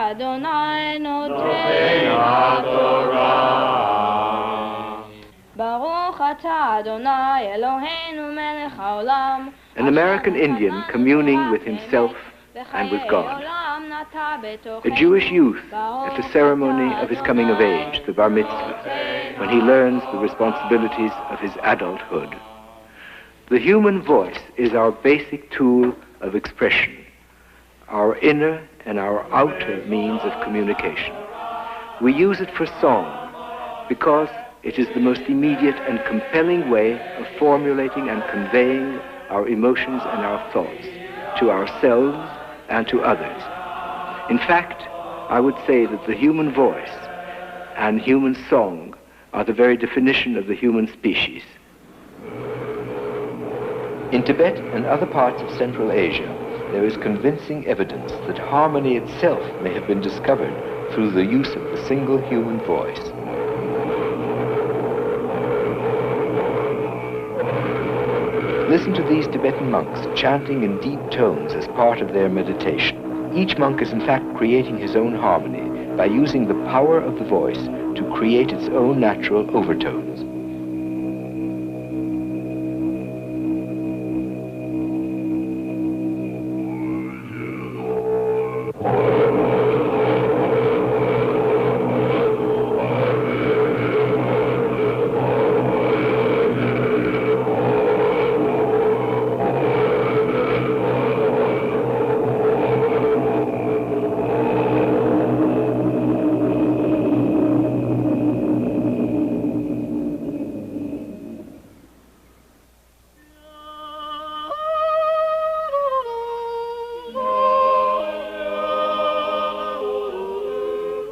Adonai noten Torah. Baruch atah Adonai Eloheinu melech haolam. An American Indian communing with himself and with God. A Jewish youth at the ceremony of his coming of age, the Bar Mitzvah, when he learns the responsibilities of his adulthood. The human voice is our basic tool of expression, our inner and our outer means of communication. We use it for song because it is the most immediate and compelling way of formulating and conveying our emotions and our thoughts to ourselves and to others. In fact, I would say that the human voice and human song are the very definition of the human species. In Tibet and other parts of Central Asia, there is convincing evidence that harmony itself may have been discovered through the use of the single human voice. Listen to these Tibetan monks chanting in deep tones as part of their meditation. Each monk is in fact creating his own harmony by using the power of the voice to create its own natural overtones.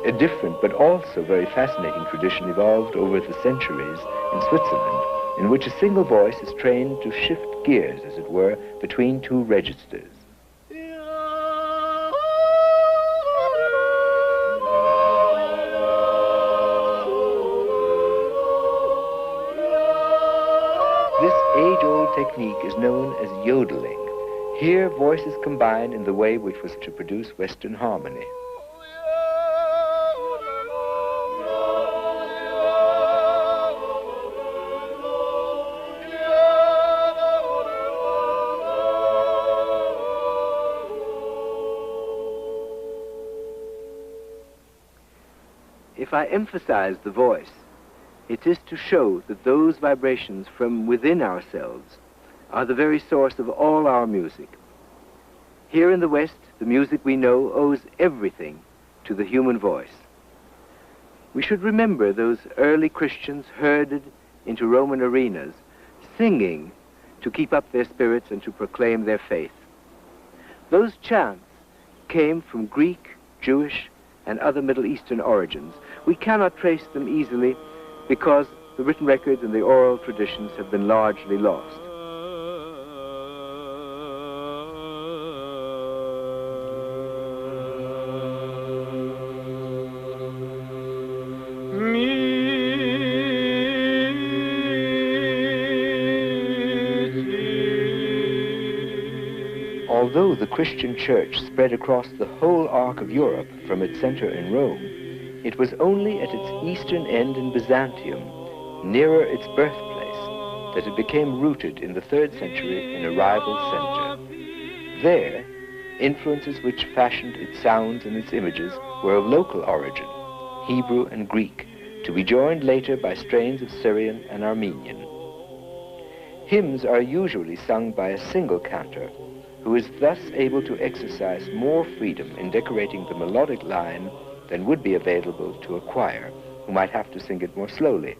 A different but also very fascinating tradition evolved over the centuries in Switzerland, in which a single voice is trained to shift gears, as it were, between two registers. This age-old technique is known as yodeling. Here, voices combine in the way which was to produce Western harmony. If I emphasize the voice, it is to show that those vibrations from within ourselves are the very source of all our music. Here in the West, the music we know owes everything to the human voice. We should remember those early Christians herded into Roman arenas, singing to keep up their spirits and to proclaim their faith. Those chants came from Greek, Jewish, and other Middle Eastern origins. We cannot trace them easily because the written records and the oral traditions have been largely lost. Although the Christian church spread across the whole arc of Europe from its center in Rome, it was only at its eastern end in Byzantium, nearer its birthplace, that it became rooted in the 3rd century in a rival center. There, influences which fashioned its sounds and its images were of local origin, Hebrew and Greek, to be joined later by strains of Syrian and Armenian. Hymns are usually sung by a single cantor, who is thus able to exercise more freedom in decorating the melodic line than would be available to a choir, who might have to sing it more slowly.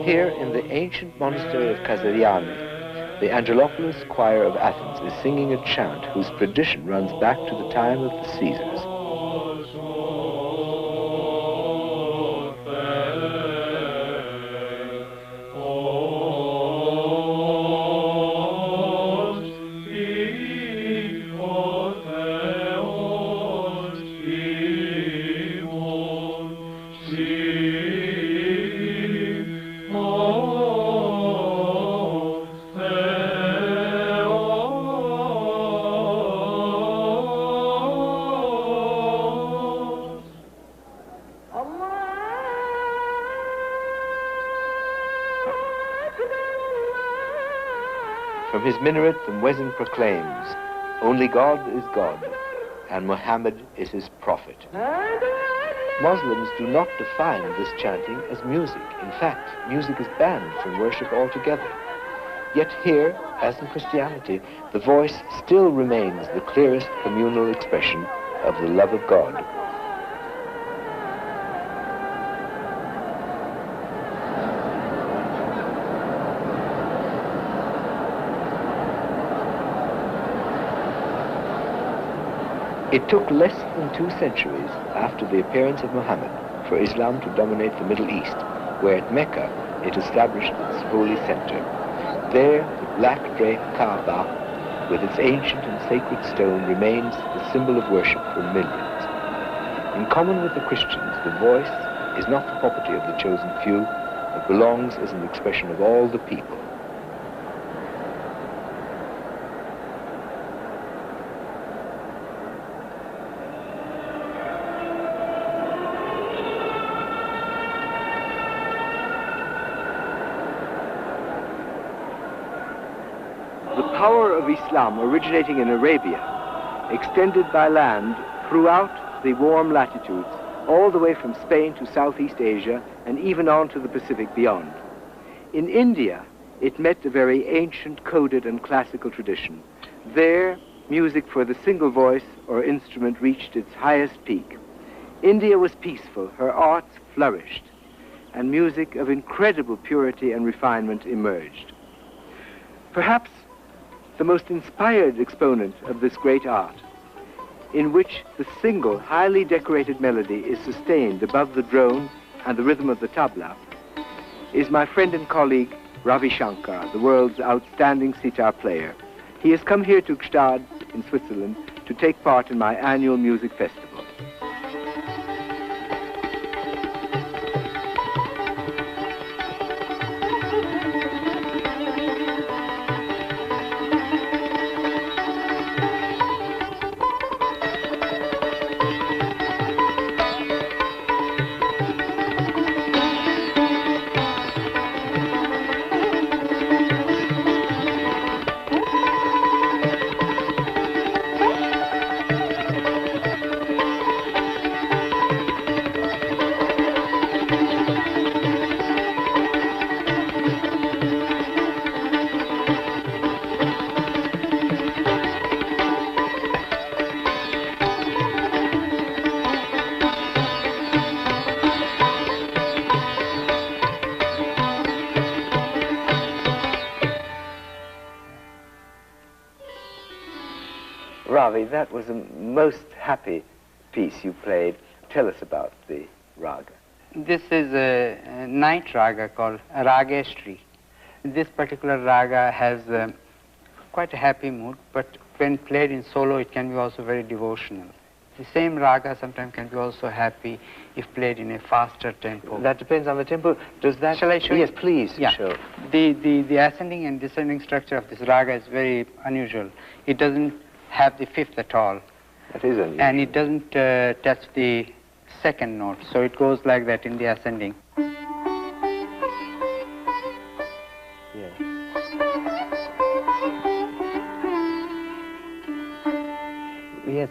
Here in the ancient monastery of Caseriani, the Angelopoulos choir of Athens is singing a chant whose tradition runs back to the time of the Caesars. From his minaret, the muezzin proclaims, "Only God is God, and Muhammad is his prophet." Muslims do not define this chanting as music. In fact, music is banned from worship altogether. Yet here, as in Christianity, the voice still remains the clearest communal expression of the love of God. It took less than 2 centuries after the appearance of Muhammad for Islam to dominate the Middle East, where at Mecca it established its holy center. There, the black draped Kaaba, with its ancient and sacred stone, remains the symbol of worship for millions. In common with the Christians, the voice is not the property of the chosen few, but belongs as an expression of all the people. The power of Islam originating in Arabia extended by land throughout the warm latitudes, all the way from Spain to Southeast Asia and even on to the Pacific beyond. In India, it met a very ancient, coded and classical tradition. There, music for the single voice or instrument reached its highest peak. India was peaceful, her arts flourished, and music of incredible purity and refinement emerged. Perhaps the most inspired exponent of this great art, in which the single, highly decorated melody is sustained above the drone and the rhythm of the tabla, is my friend and colleague Ravi Shankar, the world's outstanding sitar player. He has come here to Gstaad in Switzerland to take part in my annual music festival. Ravi, that was a most happy piece you played. Tell us about the raga. This is a night raga called Rageshri. This particular raga has quite a happy mood, but when played in solo, it can be also very devotional. The same raga sometimes can be also happy if played in a faster tempo. That depends on the tempo. Does that... Shall I show you? Yes, please, yeah. show. The ascending and descending structure of this raga is very unusual. It doesn't have the fifth at all. That is unusual. And it doesn't touch the second note, so it goes like that in the ascending. Yes. Yes,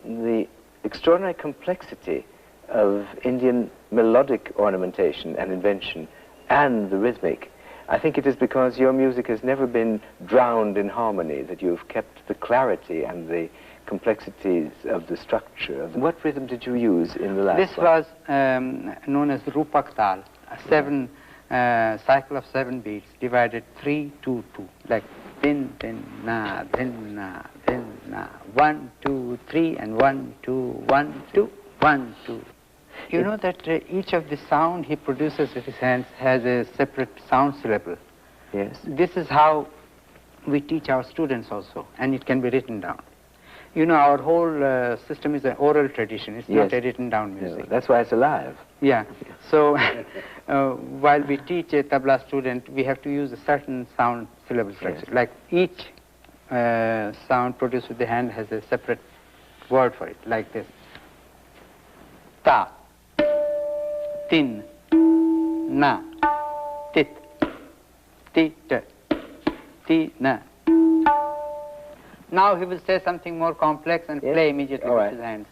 the extraordinary complexity of Indian melodic ornamentation and invention and the rhythmic. I think it is because your music has never been drowned in harmony, that you've kept the clarity and the complexities of the structure. What rhythm did you use in the last This one? was known as Rupak Tal, a cycle of 7 beats, divided 3, 2, 2, like din, din, na, din, na, din, na, 1, 2, 3, and 1, 2, 1, 2, 1, 2. You know that each of the sound he produces with his hands has a separate sound syllable. Yes. This is how we teach our students also, and it can be written down. You know, our whole system is an oral tradition. It's not a written down music. No, that's why it's alive. Yeah. So while we teach a tabla student, we have to use a certain sound syllable structure. Yes. Like each sound produced with the hand has a separate word for it, like this. Ta, tin, na, tit, tit, ti, na, Now he will say something more complex and play immediately with his hands.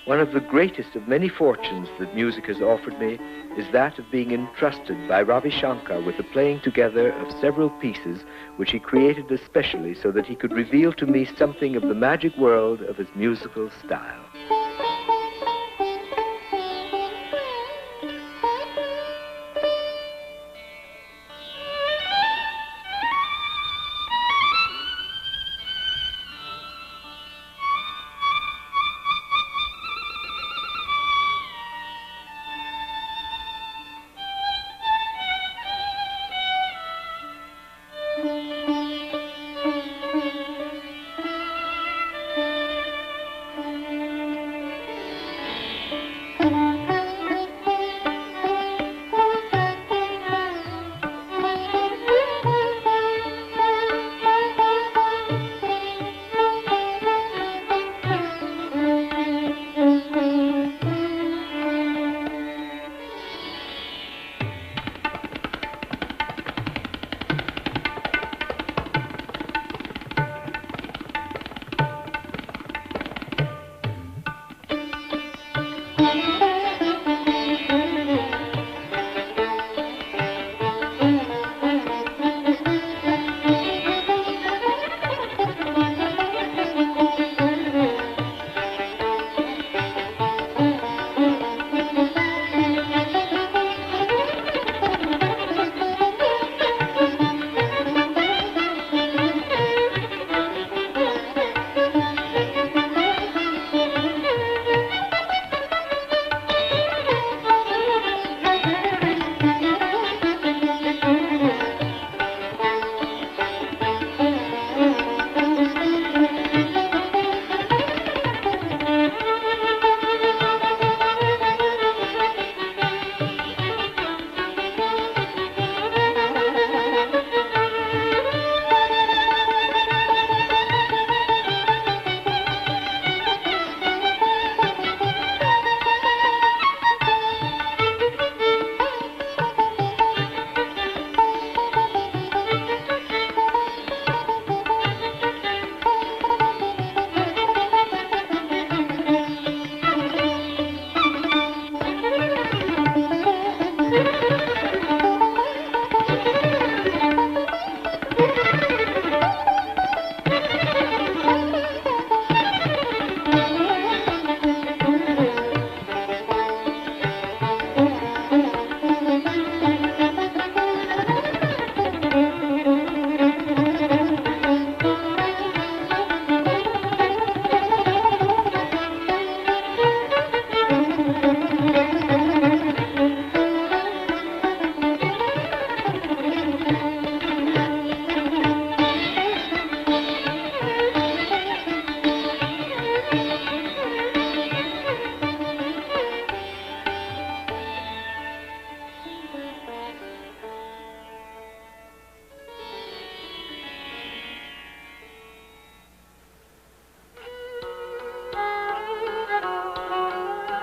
One of the greatest of many fortunes that music has offered me is that of being entrusted by Ravi Shankar with the playing together of several pieces which he created especially so that he could reveal to me something of the magic world of his musical style.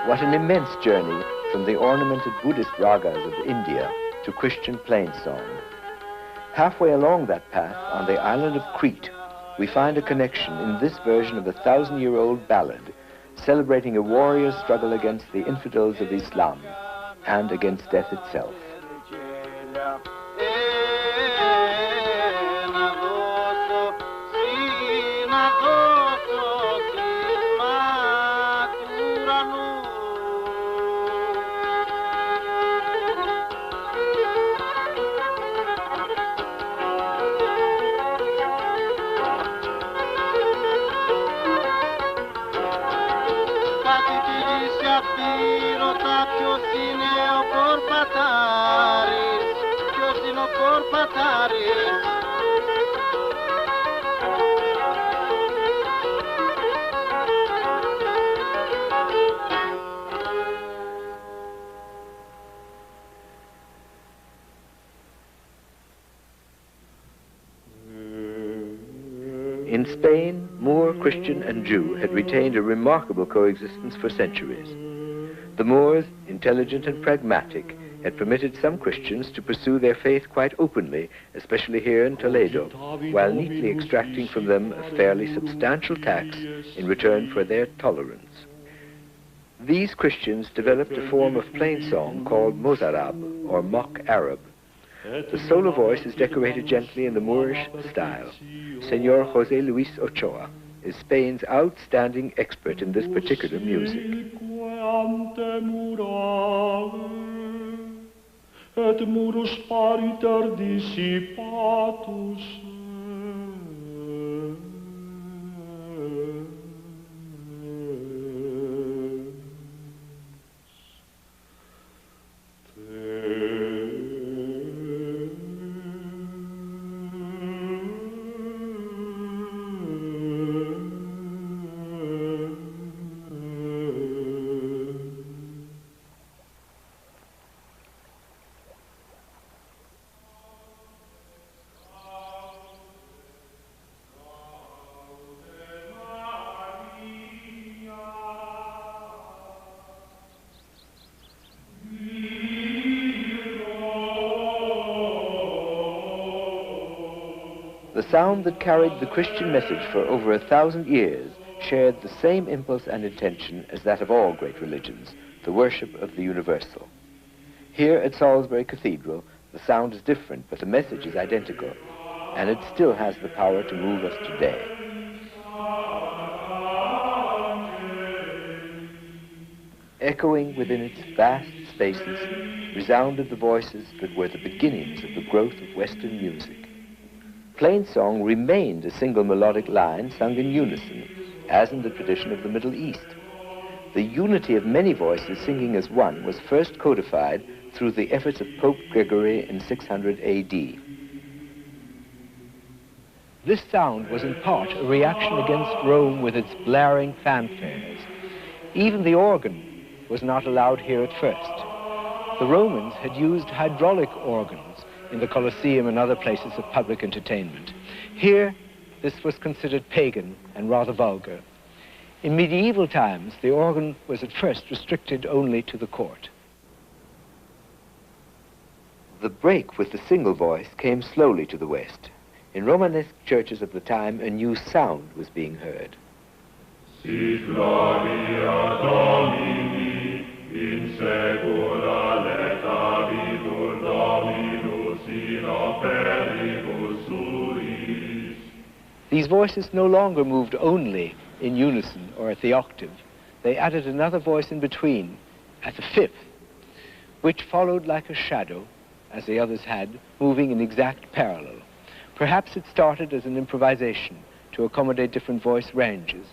What an immense journey from the ornamented Buddhist ragas of India to Christian plain song. Halfway along that path, on the island of Crete, we find a connection in this version of a 1,000-year-old ballad celebrating a warrior's struggle against the infidels of Islam and against death itself. Thank you. In Spain, Moor, Christian, and Jew had retained a remarkable coexistence for centuries. The Moors, intelligent and pragmatic, had permitted some Christians to pursue their faith quite openly, especially here in Toledo, while neatly extracting from them a fairly substantial tax in return for their tolerance. These Christians developed a form of plain song called Mozarab, or mock Arab. The solo voice is decorated gently in the Moorish style. Senor José Luis Ochoa is Spain's outstanding expert in this particular music. Et murus pariter dissipatus. The sound that carried the Christian message for over 1,000 years shared the same impulse and intention as that of all great religions, the worship of the universal. Here at Salisbury Cathedral, the sound is different, but the message is identical, and it still has the power to move us today. Echoing within its vast spaces resounded the voices that were the beginnings of the growth of Western music. Plain song remained a single melodic line sung in unison, as in the tradition of the Middle East. The unity of many voices singing as one was first codified through the efforts of Pope Gregory in 600 AD. This sound was in part a reaction against Rome with its blaring fanfares. Even the organ was not allowed here at first. The Romans had used hydraulic organs in the Colosseum and other places of public entertainment. Here, this was considered pagan and rather vulgar. In medieval times, the organ was at first restricted only to the court. The break with the single voice came slowly to the West. In Romanesque churches of the time, a new sound was being heard. Sit gloria Domini in secula letavitur Dominus in operibus suris. These voices no longer moved only in unison or at the octave. They added another voice in between, at the fifth, which followed like a shadow, as the others had, moving in exact parallel. Perhaps it started as an improvisation to accommodate different voice ranges.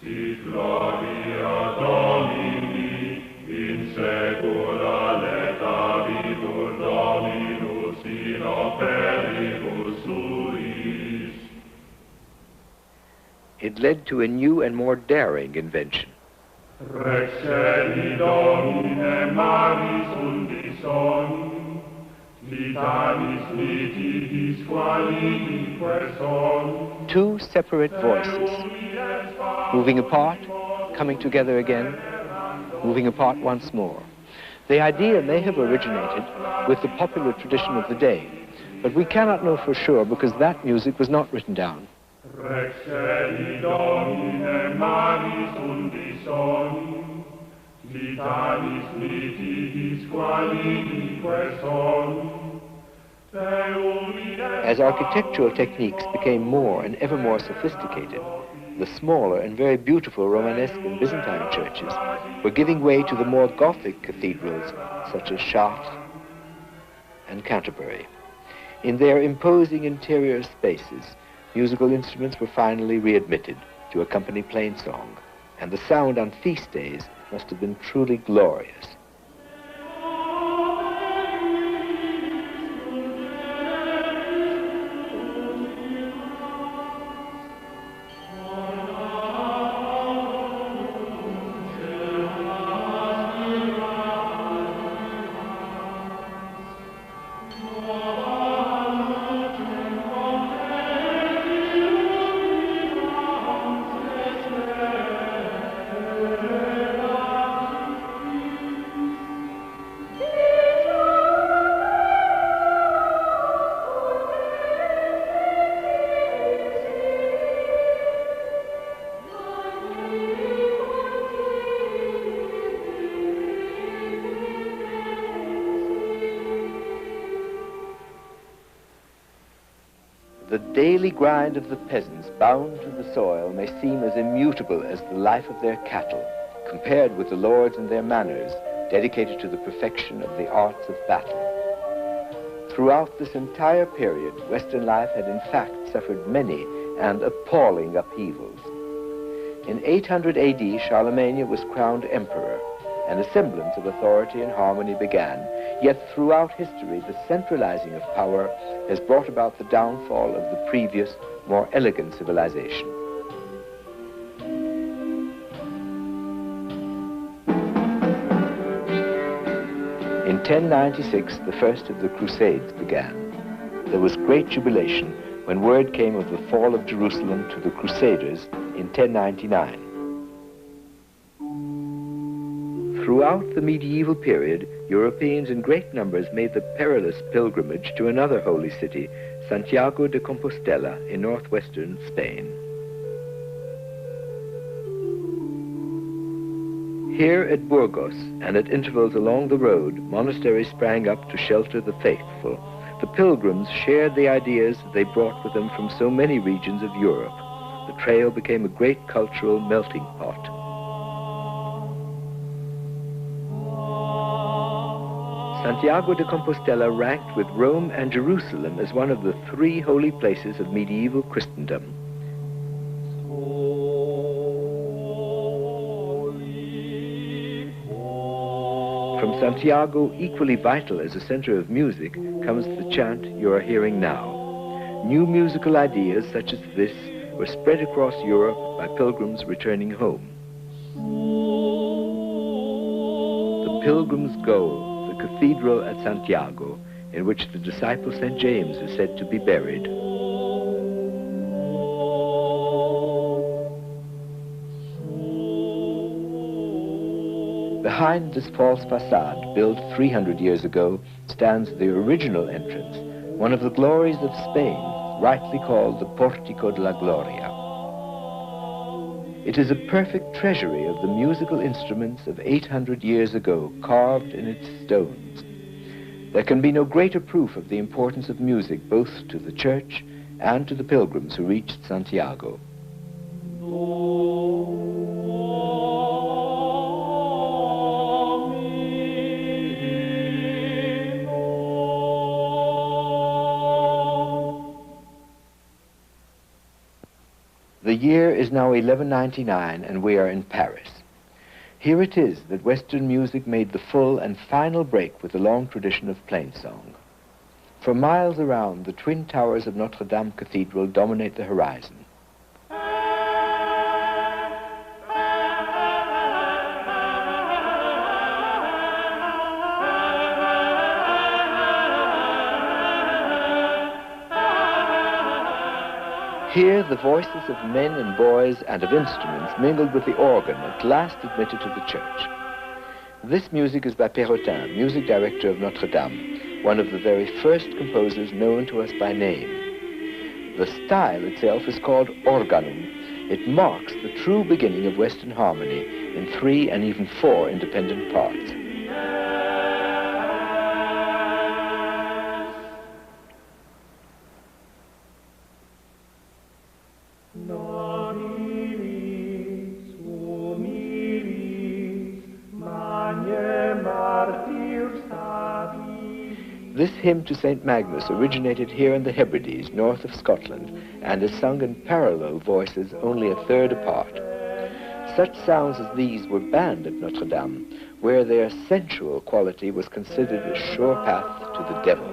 Sit gloria Domini in secula letavitur Dominus in operibus suris. It led to a new and more daring invention. Rex celi Domine maris undisoni, litanis litidis qualique son. Two separate voices, moving apart, coming together again, moving apart once more. The idea may have originated with the popular tradition of the day, but we cannot know for sure because that music was not written down. Rex celi Domine maris undisoni, litanis litidis qualique son. As architectural techniques became more and ever more sophisticated, the smaller and very beautiful Romanesque and Byzantine churches were giving way to the more Gothic cathedrals such as Chartres and Canterbury. In their imposing interior spaces, musical instruments were finally readmitted to accompany plain song, and the sound on feast days must have been truly glorious. The daily grind of the peasants bound to the soil may seem as immutable as the life of their cattle, compared with the lords and their manors, dedicated to the perfection of the arts of battle. Throughout this entire period, Western life had in fact suffered many and appalling upheavals. In 800 AD, Charlemagne was crowned emperor, and a semblance of authority and harmony began. Yet throughout history, the centralizing of power has brought about the downfall of the previous, more elegant civilization. In 1096, the first of the Crusades began. There was great jubilation when word came of the fall of Jerusalem to the Crusaders in 1099. Throughout the medieval period, Europeans in great numbers made the perilous pilgrimage to another holy city, Santiago de Compostela, in northwestern Spain. Here at Burgos and at intervals along the road, monasteries sprang up to shelter the faithful. The pilgrims shared the ideas they brought with them from so many regions of Europe. The trail became a great cultural melting pot. Santiago de Compostela ranked with Rome and Jerusalem as one of the three holy places of medieval Christendom. From Santiago, equally vital as a center of music, comes the chant you are hearing now. New musical ideas such as this were spread across Europe by pilgrims returning home. The pilgrim's goal, the cathedral at Santiago, in which the disciple St. James is said to be buried. Behind this false facade, built 300 years ago, stands the original entrance, one of the glories of Spain, rightly called the Portico de la Gloria. It is a perfect treasury of the musical instruments of 800 years ago, carved in its stones. There can be no greater proof of the importance of music both to the church and to the pilgrims who reached Santiago. The year is now 1199 and we are in Paris. Here it is that Western music made the full and final break with the long tradition of plainsong. For miles around, the twin towers of Notre Dame Cathedral dominate the horizon. Here, the voices of men and boys and of instruments mingled with the organ at last admitted to the church. This music is by Perrotin, music director of Notre Dame, one of the very first composers known to us by name. The style itself is called organum. It marks the true beginning of Western harmony in 3 and even 4 independent parts. This hymn to St. Magnus originated here in the Hebrides, north of Scotland, and is sung in parallel voices only a third apart. Such sounds as these were banned at Notre Dame, where their sensual quality was considered a sure path to the devil.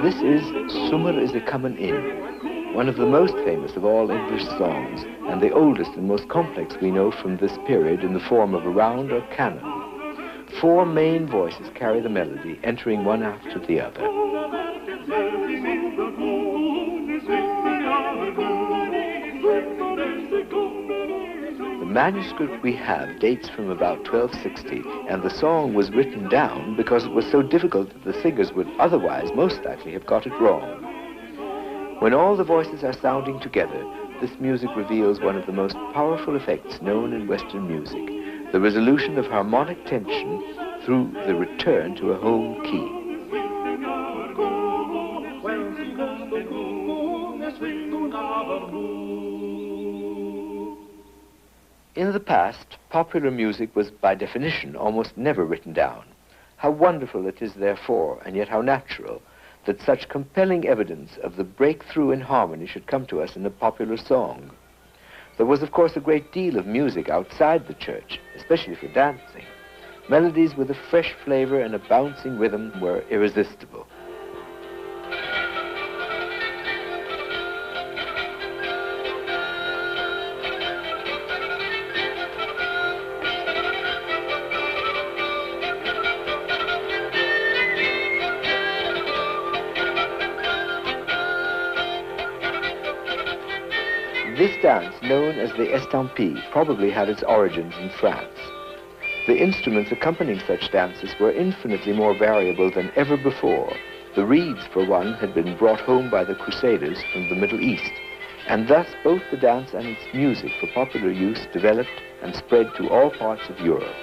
This is Summer is a Comin' In, one of the most famous of all English songs, and the oldest and most complex we know from this period in the form of a round or canon. 4 main voices carry the melody, entering one after the other. The manuscript we have dates from about 1260, and the song was written down because it was so difficult that the singers would otherwise most likely have got it wrong. When all the voices are sounding together, this music reveals one of the most powerful effects known in Western music, the resolution of harmonic tension through the return to a home key. In the past, popular music was by definition almost never written down. How wonderful it is, therefore, and yet how natural, that such compelling evidence of the breakthrough in harmony should come to us in a popular song. There was, of course, a great deal of music outside the church, especially for dancing. Melodies with a fresh flavor and a bouncing rhythm were irresistible. This dance, known as the estampie, probably had its origins in France. The instruments accompanying such dances were infinitely more variable than ever before. The reeds, for one, had been brought home by the Crusaders from the Middle East, and thus both the dance and its music for popular use developed and spread to all parts of Europe.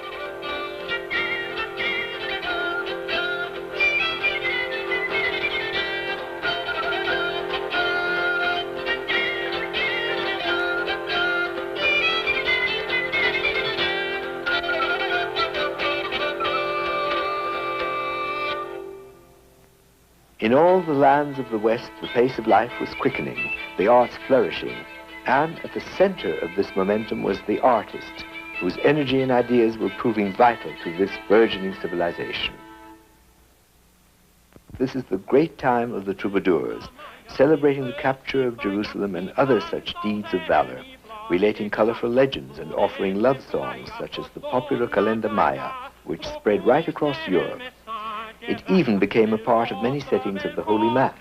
In all the lands of the West, the pace of life was quickening, the arts flourishing, and at the center of this momentum was the artist, whose energy and ideas were proving vital to this burgeoning civilization. This is the great time of the troubadours, celebrating the capture of Jerusalem and other such deeds of valor, relating colorful legends and offering love songs such as the popular Calenda Maya, which spread right across Europe. It even became a part of many settings of the Holy Mass.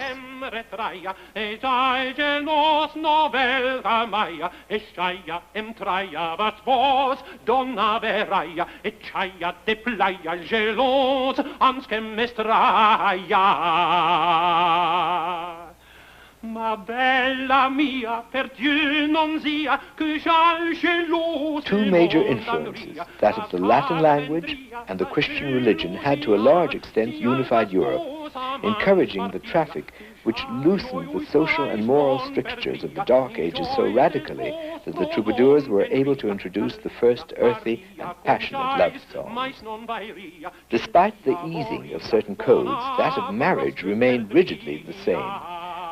Ma bella mia, per Dieu non sia que j'gelos. 2 major influences, that of the Latin language and the Christian religion, had to a large extent unified Europe, encouraging the traffic which loosened the social and moral strictures of the Dark Ages so radically that the troubadours were able to introduce the first earthy and passionate love songs. Despite the easing of certain codes, that of marriage remained rigidly the same.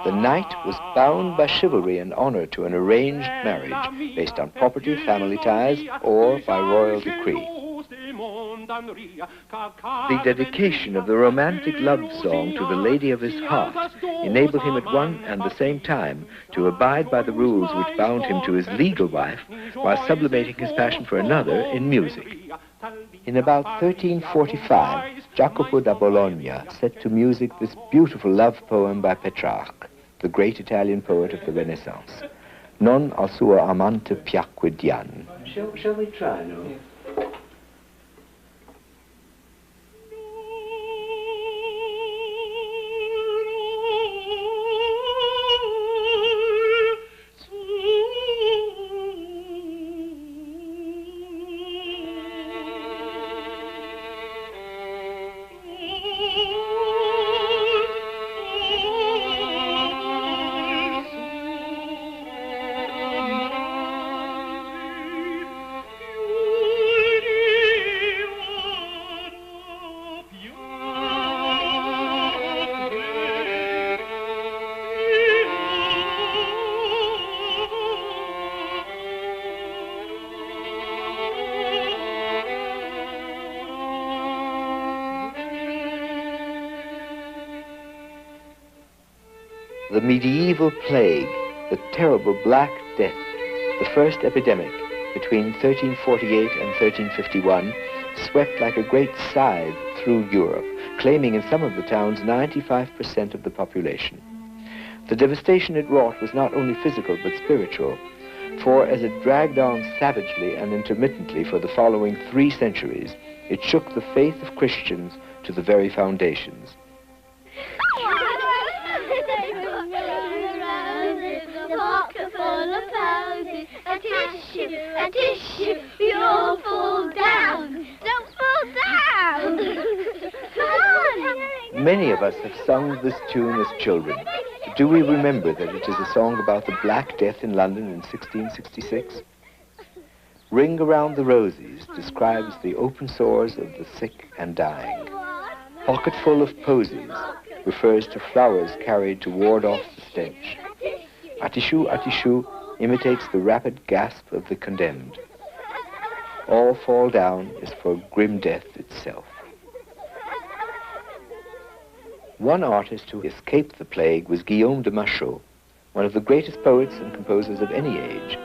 The knight was bound by chivalry and honor to an arranged marriage based on property, family ties, or by royal decree. The dedication of the romantic love song to the lady of his heart enabled him at one and the same time to abide by the rules which bound him to his legal wife while sublimating his passion for another in music. In about 1345, Jacopo da Bologna set to music this beautiful love poem by Petrarch, the great Italian poet of the Renaissance. Non al suo amante piacque Dian. Shall we try, no? The medieval plague, the terrible Black Death, the first epidemic between 1348 and 1351, swept like a great scythe through Europe, claiming in some of the towns 95% of the population. The devastation it wrought was not only physical but spiritual, for as it dragged on savagely and intermittently for the following 3 centuries, it shook the faith of Christians to the very foundations. A tissue, you'll fall down. Don't fall down. Come on. Many of us have sung this tune as children. Do we remember that it is a song about the Black Death in London in 1666? Ring Around the Roses describes the open sores of the sick and dying. Pocketful of Posies refers to flowers carried to ward off the stench. Atishu, Atishu imitates the rapid gasp of the condemned. All Fall Down is for grim death itself. One artist who escaped the plague was Guillaume de Machaut, one of the greatest poets and composers of any age.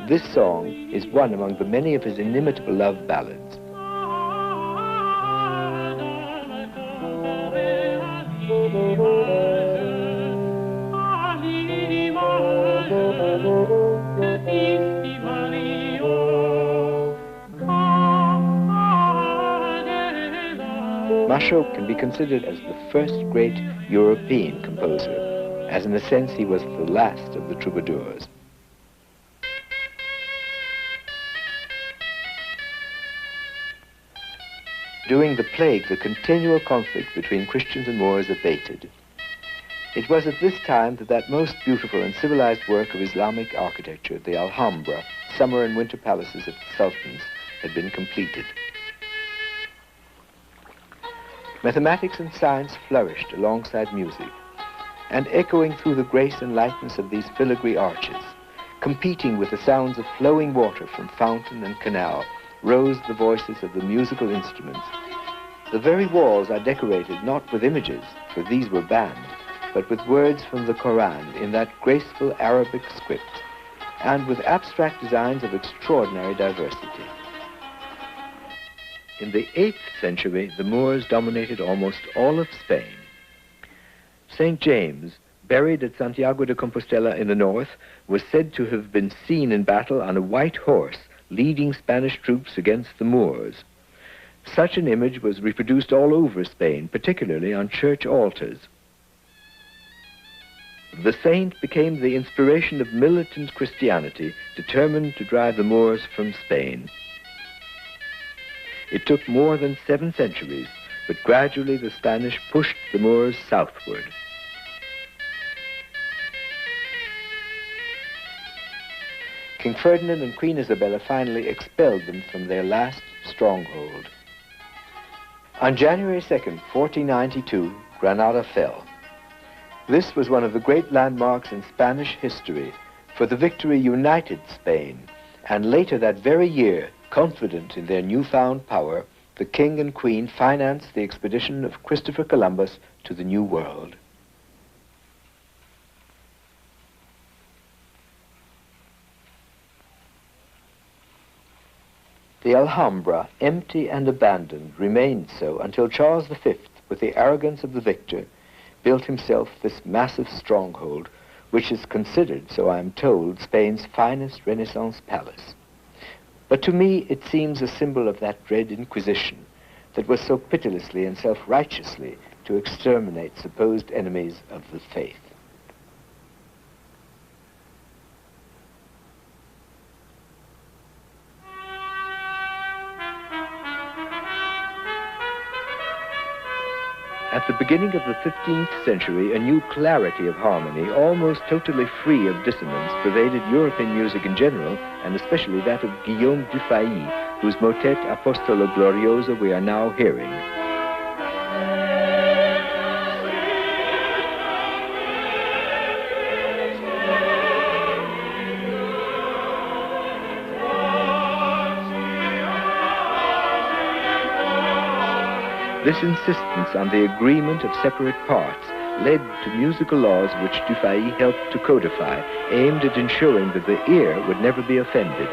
This song is one among the many of his inimitable love ballads. Machaut can be considered as the first great European composer, as in a sense he was the last of the troubadours. During the plague, the continual conflict between Christians and Moors abated. It was at this time that most beautiful and civilized work of Islamic architecture, the Alhambra, summer and winter palaces of the sultans, had been completed. Mathematics and science flourished alongside music, and echoing through the grace and lightness of these filigree arches, competing with the sounds of flowing water from fountain and canal, rose the voices of the musical instruments. The very walls are decorated not with images, for these were banned, but with words from the Koran in that graceful Arabic script, and with abstract designs of extraordinary diversity. In the 8th century, the Moors dominated almost all of Spain. St. James, buried at Santiago de Compostela in the north, was said to have been seen in battle on a white horse, leading Spanish troops against the Moors. Such an image was reproduced all over Spain, particularly on church altars. The saint became the inspiration of militant Christianity, determined to drive the Moors from Spain. It took more than 7 centuries, but gradually the Spanish pushed the Moors southward. King Ferdinand and Queen Isabella finally expelled them from their last stronghold. On January 2nd, 1492, Granada fell. This was one of the great landmarks in Spanish history, for the victory united Spain, and later that very year, confident in their newfound power, the king and queen financed the expedition of Christopher Columbus to the New World. The Alhambra, empty and abandoned, remained so until Charles V, with the arrogance of the victor, built himself this massive stronghold, which is considered, so I am told, Spain's finest Renaissance palace. But to me it seems a symbol of that dread Inquisition that was so pitilessly and self-righteously to exterminate supposed enemies of the faith. At the beginning of the 15th century, a new clarity of harmony, almost totally free of dissonance, pervaded European music in general, and especially that of Guillaume Dufay, whose motet Apostolo Glorioso we are now hearing. This insistence on the agreement of separate parts led to musical laws which Dufay helped to codify, aimed at ensuring that the ear would never be offended.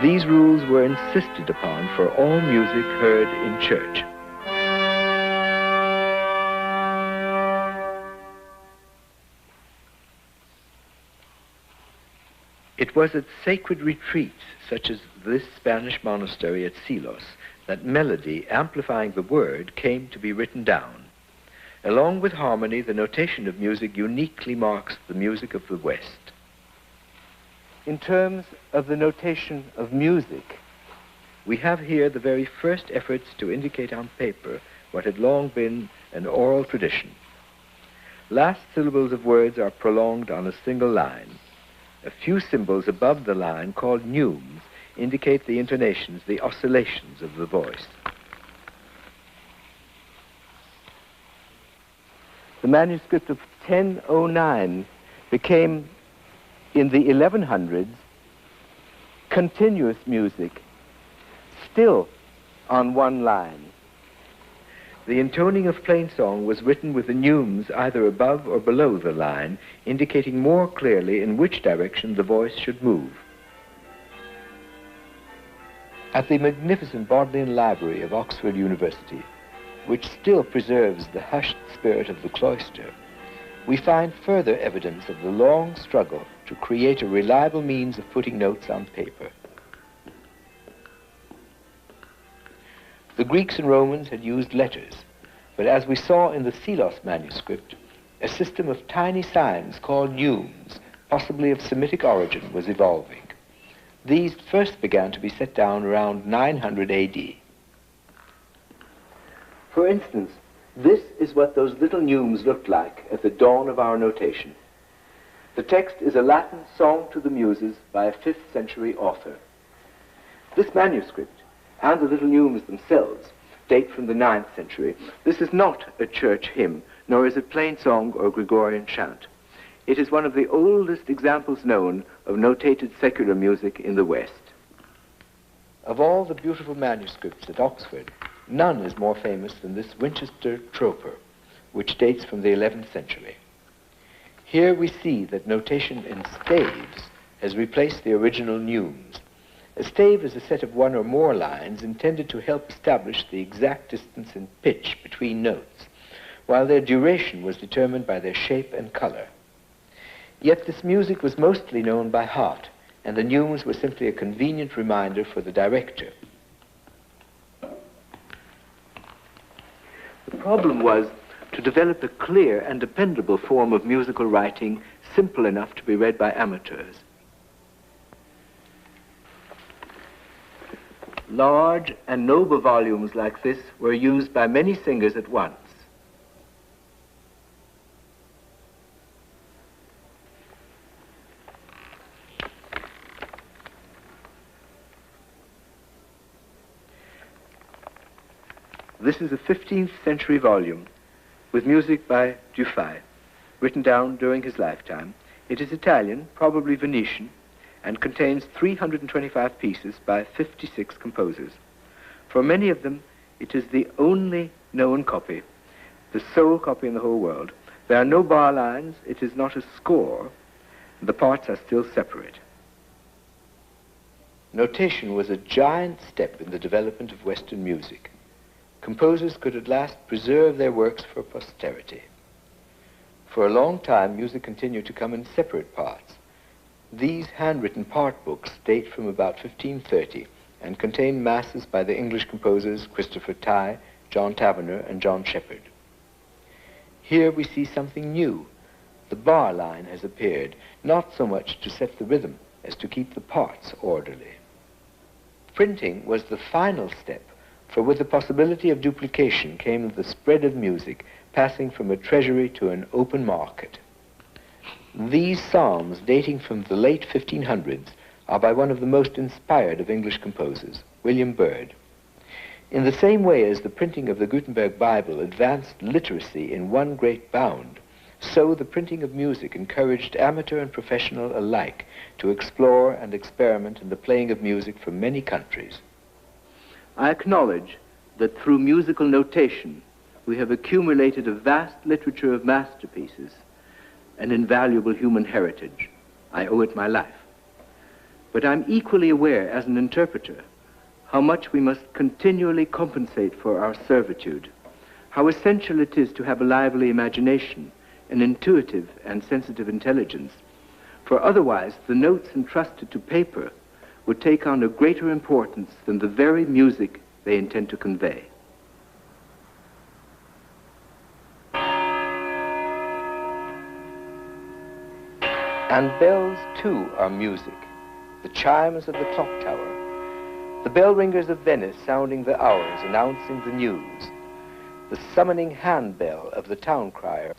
These rules were insisted upon for all music heard in church. It was at sacred retreats, such as this Spanish monastery at Silos, that melody, amplifying the word, came to be written down. Along with harmony, the notation of music uniquely marks the music of the West. In terms of the notation of music, we have here the very first efforts to indicate on paper what had long been an oral tradition. Last syllables of words are prolonged on a single line. A few symbols above the line, called neumes, indicate the intonations, the oscillations of the voice. The manuscript of 1009 became, in the 1100s, continuous music, still on one line. The intoning of plainsong was written with the neumes either above or below the line, indicating more clearly in which direction the voice should move. At the magnificent Bodleian Library of Oxford University, which still preserves the hushed spirit of the cloister, we find further evidence of the long struggle to create a reliable means of putting notes on paper. The Greeks and Romans had used letters, but as we saw in the Silos manuscript, a system of tiny signs called neumes, possibly of Semitic origin, was evolving. These first began to be set down around 900 AD. For instance, this is what those little neumes looked like at the dawn of our notation. The text is a Latin song to the Muses by a 5th century author. This manuscript, and the little neumes themselves, date from the 9th century. This is not a church hymn, nor is it plain song or Gregorian chant. It is one of the oldest examples known of notated secular music in the West. Of all the beautiful manuscripts at Oxford, none is more famous than this Winchester Troper, which dates from the 11th century. Here we see that notation in staves has replaced the original neumes. A stave is a set of one or more lines intended to help establish the exact distance and pitch between notes, while their duration was determined by their shape and color. Yet this music was mostly known by heart, and the neumes were simply a convenient reminder for the director. The problem was to develop a clear and dependable form of musical writing, simple enough to be read by amateurs. Large and noble volumes like this were used by many singers at once. This is a 15th century volume with music by Dufay, written down during his lifetime. It is Italian, probably Venetian, and contains 325 pieces by 56 composers. For many of them, it is the only known copy, the sole copy in the whole world. There are no bar lines, it is not a score, and the parts are still separate. Notation was a giant step in the development of Western music. Composers could at last preserve their works for posterity. For a long time, music continued to come in separate parts. These handwritten part books date from about 1530 and contain masses by the English composers Christopher Tye, John Taverner, and John Shepherd. Here we see something new. The bar line has appeared, not so much to set the rhythm as to keep the parts orderly. Printing was the final step, for with the possibility of duplication came the spread of music, passing from a treasury to an open market. These psalms, dating from the late 1500s, are by one of the most inspired of English composers, William Byrd. In the same way as the printing of the Gutenberg Bible advanced literacy in one great bound, So the printing of music encouraged amateur and professional alike to explore and experiment in the playing of music from many countries. I acknowledge that through musical notation, we have accumulated a vast literature of masterpieces, an invaluable human heritage. I owe it my life. But I'm equally aware as an interpreter how much we must continually compensate for our servitude, how essential it is to have a lively imagination, an intuitive and sensitive intelligence, for otherwise the notes entrusted to paper would take on a greater importance than the very music they intend to convey. And bells, too, are music. The chimes of the clock tower, the bell ringers of Venice sounding the hours, announcing the news, the summoning handbell of the town crier.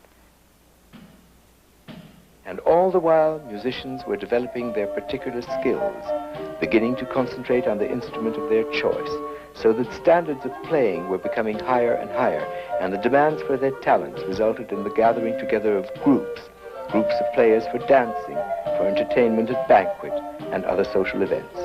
And all the while, musicians were developing their particular skills, beginning to concentrate on the instrument of their choice, so that standards of playing were becoming higher and higher, and the demands for their talents resulted in the gathering together of groups of players for dancing, for entertainment at banquet, and other social events.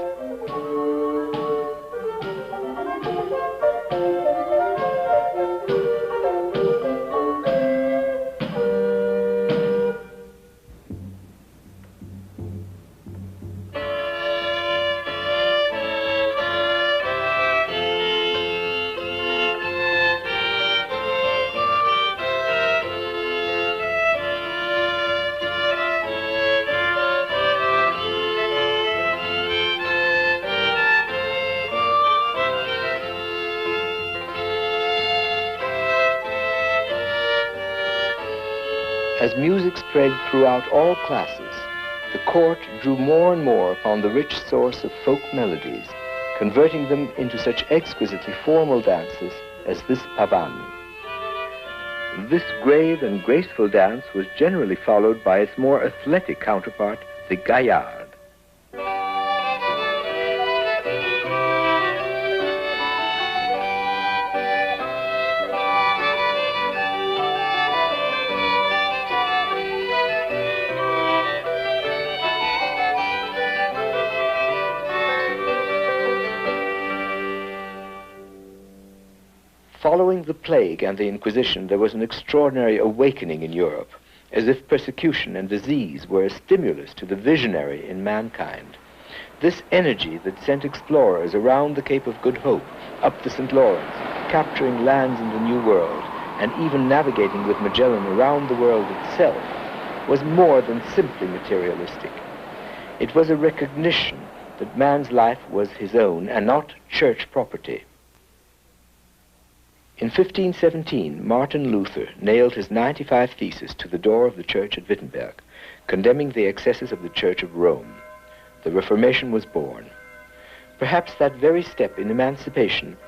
As music spread throughout all classes, the court drew more and more upon the rich source of folk melodies, converting them into such exquisitely formal dances as this pavan. This grave and graceful dance was generally followed by its more athletic counterpart, the gaillard. Following the plague and the Inquisition, there was an extraordinary awakening in Europe, as if persecution and disease were a stimulus to the visionary in mankind. This energy that sent explorers around the Cape of Good Hope, up the St. Lawrence, capturing lands in the New World, and even navigating with Magellan around the world itself, was more than simply materialistic. It was a recognition that man's life was his own and not church property. In 1517, Martin Luther nailed his 95 Theses to the door of the church at Wittenberg, condemning the excesses of the Church of Rome. The Reformation was born. Perhaps that very step in emancipation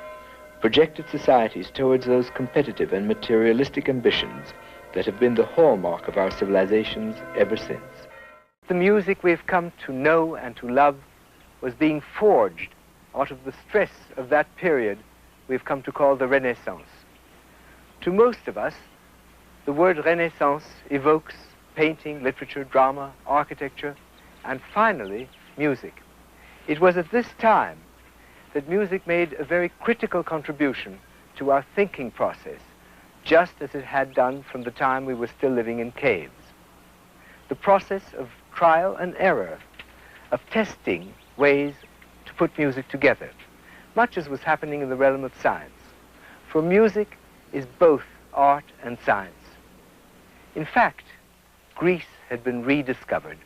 projected societies towards those competitive and materialistic ambitions that have been the hallmark of our civilizations ever since. The music we've come to know and to love was being forged out of the stress of that period we've come to call the Renaissance. To most of us, the word Renaissance evokes painting, literature, drama, architecture, and finally, music. It was at this time that music made a very critical contribution to our thinking process, just as it had done from the time we were still living in caves. The process of trial and error, of testing ways to put music together, much as was happening in the realm of science. For music is both art and science. In fact, Greece had been rediscovered.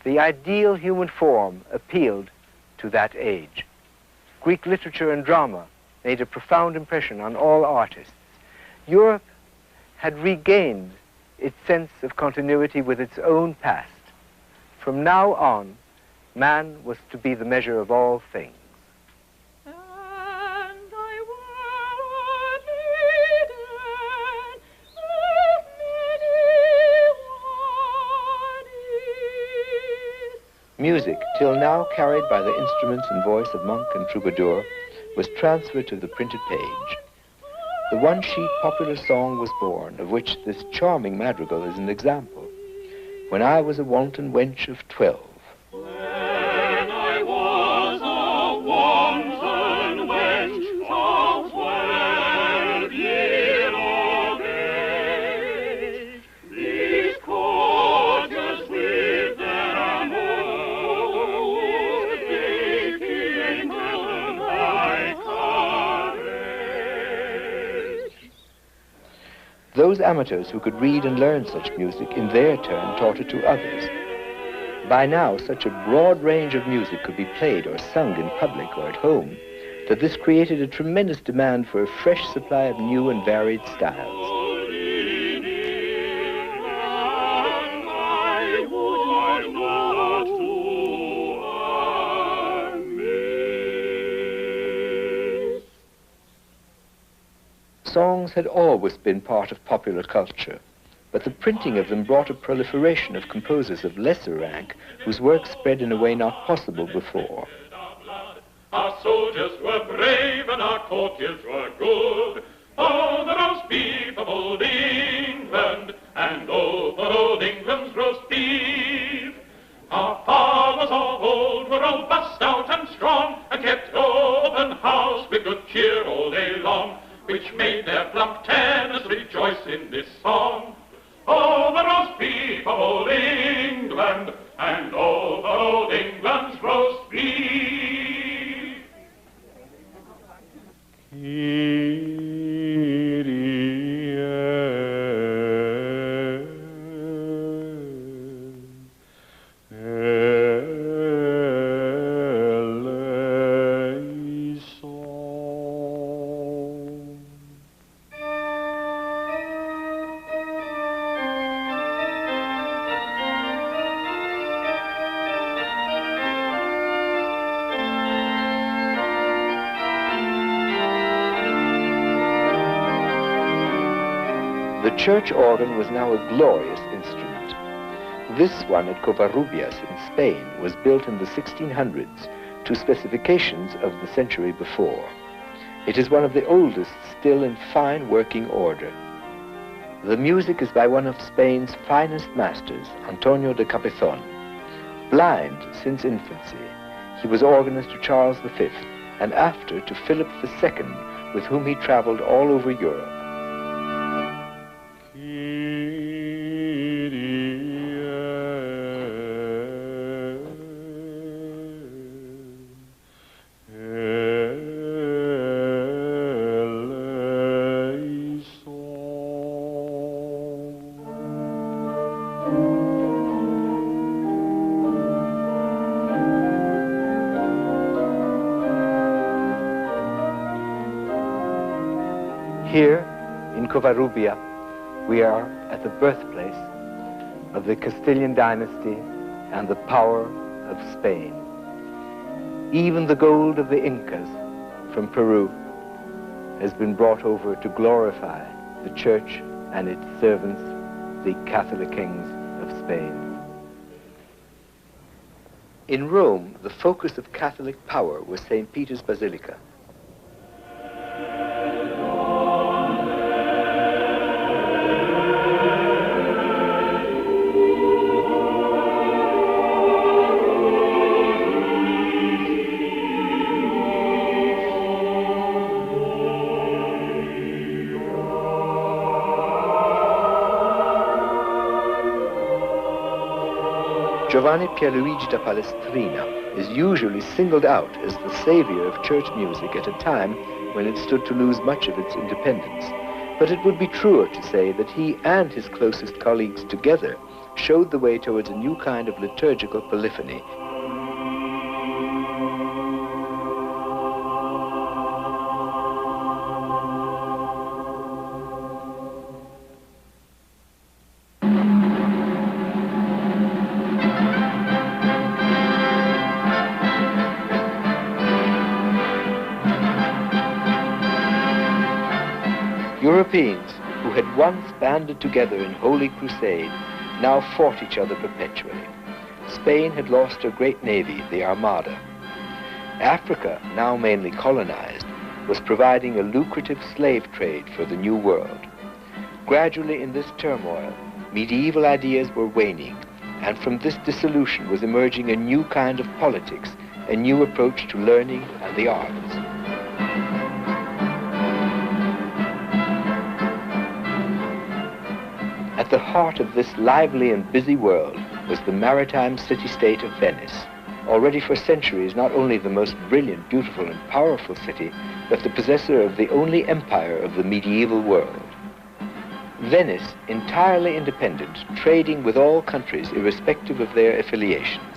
The ideal human form appealed to that age. Greek literature and drama made a profound impression on all artists. Europe had regained its sense of continuity with its own past. From now on, man was to be the measure of all things. Music, till now carried by the instruments and voice of monk and troubadour, was transferred to the printed page. the one-sheet popular song was born, of which this charming madrigal is an example. When I was a wanton wench of 12. When I was a wanton wench of 12 years of age, these courtiers with their amours, they came to my carriage. Those amateurs who could read and learn such music in their turn taught it to others. By now, such a broad range of music could be played or sung in public or at home that this created a tremendous demand for a fresh supply of new and varied styles. Songs had always been part of popular culture, but the printing of them brought a proliferation of composers of lesser rank whose work spread in a way not possible before. Our soldiers were brave and our courtiers were good. Oh, the roast beef of old England, and oh, for old England's roast beef. Our farmers of old were robust, stout and strong, and kept open house with good cheer all day long, which made their plump tenants rejoice in this song. Oh, the roast beef of old England, and oh, for old England's roast beef. The church organ was now a glorious instrument. This one at Covarrubias in Spain was built in the 1600s to specifications of the century before. It is one of the oldest still in fine working order. The music is by one of Spain's finest masters, Antonio de Capethon. Blind since infancy, he was organist to Charles V and after to Philip II, with whom he traveled all over Europe. Here, in Covarrubia, we are at the birthplace of the Castilian dynasty and the power of Spain. Even the gold of the Incas from Peru has been brought over to glorify the church and its servants, the Catholic kings of Spain. In Rome, the focus of Catholic power was St. Peter's Basilica. Giovanni Pierluigi da Palestrina is usually singled out as the savior of church music at a time when it stood to lose much of its independence. But it would be truer to say that he and his closest colleagues together showed the way towards a new kind of liturgical polyphony. Europeans, who had once banded together in holy crusade, now fought each other perpetually. Spain had lost her great navy, the Armada. Africa, now mainly colonized, was providing a lucrative slave trade for the New World. Gradually in this turmoil, medieval ideas were waning, and from this dissolution was emerging a new kind of politics, a new approach to learning and the arts. At the heart of this lively and busy world was the maritime city-state of Venice, already for centuries not only the most brilliant, beautiful, and powerful city, but the possessor of the only empire of the medieval world. Venice, entirely independent, trading with all countries irrespective of their affiliations.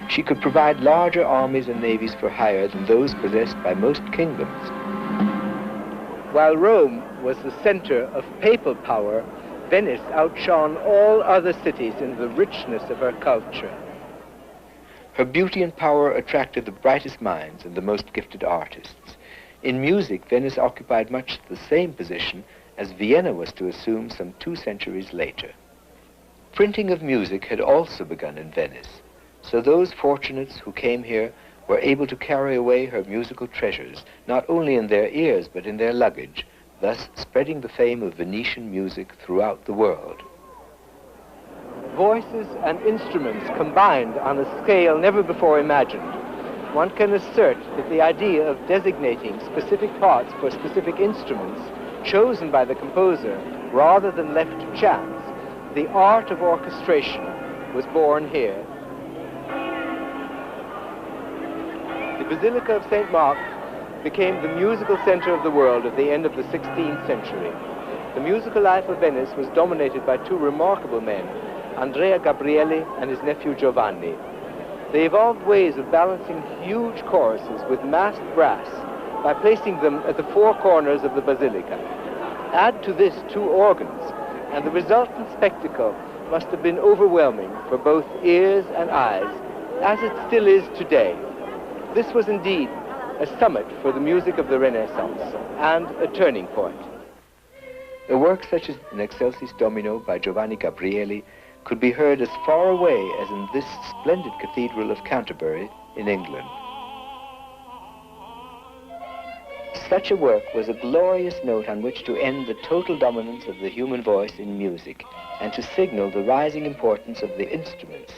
She could provide larger armies and navies for hire than those possessed by most kingdoms. While Rome was the center of papal power, Venice outshone all other cities in the richness of her culture. Her beauty and power attracted the brightest minds and the most gifted artists. In music, Venice occupied much the same position as Vienna was to assume some 2 centuries later. Printing of music had also begun in Venice, so those fortunates who came here were able to carry away her musical treasures, not only in their ears but in their luggage, thus spreading the fame of Venetian music throughout the world. Voices and instruments combined on a scale never before imagined. One can assert that the idea of designating specific parts for specific instruments chosen by the composer rather than left to chance, the art of orchestration was born here. The Basilica of St. Mark became the musical center of the world at the end of the 16th century. The musical life of Venice was dominated by 2 remarkable men, Andrea Gabrieli and his nephew Giovanni. They evolved ways of balancing huge choruses with massed brass by placing them at the 4 corners of the basilica. Add to this 2 organs, and the resultant spectacle must have been overwhelming for both ears and eyes, as it still is today. This was indeed a summit for the music of the Renaissance and a turning point. A work such as An Excelsis Domino by Giovanni Gabrieli could be heard as far away as in this splendid cathedral of Canterbury in England. Such a work was a glorious note on which to end the total dominance of the human voice in music and to signal the rising importance of the instruments